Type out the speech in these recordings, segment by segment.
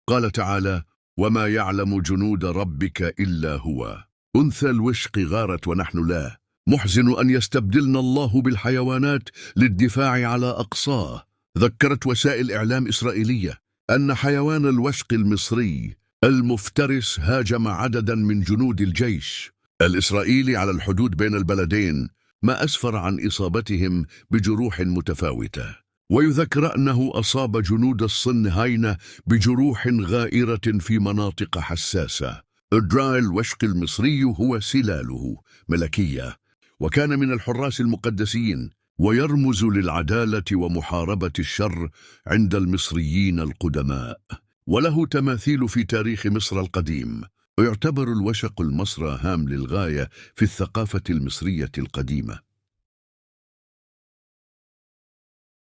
قال تعالى: وما يعلم جنود ربك إلا هو. أنثى الوشق غارت ونحن لا. محزن أن يستبدلنا الله بالحيوانات للدفاع على أقصاه. ذكرت وسائل إعلام إسرائيلية أن حيوان الوشق المصري المفترس هاجم عددا من جنود الجيش الإسرائيلي على الحدود بين البلدين، ما أسفر عن إصابتهم بجروح متفاوتة. ويذكر أنه أصاب جنود الصهاينة بجروح غائرة في مناطق حساسة. إدراء الوشق المصري هو سلاله ملكية، وكان من الحراس المقدسين، ويرمز للعدالة ومحاربة الشر عند المصريين القدماء، وله تماثيل في تاريخ مصر القديم. ويعتبر الوشق المصري هام للغاية في الثقافة المصرية القديمة،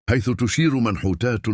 حيث تشير منحوتات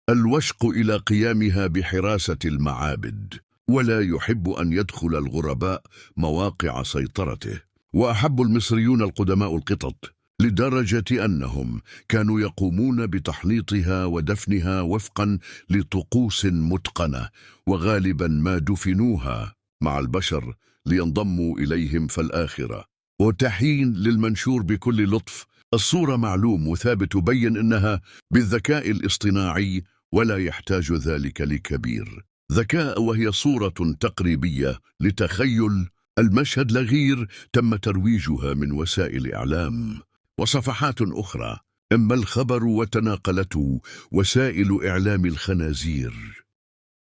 الوشق إلى قيامها بحراسة المعابد، ولا يحب أن يدخل الغرباء مواقع سيطرته. وأحب المصريون القدماء القطط لدرجة أنهم كانوا يقومون بتحنيطها ودفنها وفقا لطقوس متقنة، وغالبا ما دفنوها مع البشر لينضموا إليهم في الآخرة. وتحين للمنشور بكل لطف. الصورة معلوم وثابت تبين أنها بالذكاء الاصطناعي، ولا يحتاج ذلك لكبير ذكاء، وهي صورة تقريبية لتخيل المشهد لغير تم ترويجها من وسائل إعلام. وصفحات أخرى، أما الخبر وتناقلته وسائل إعلام الخنازير.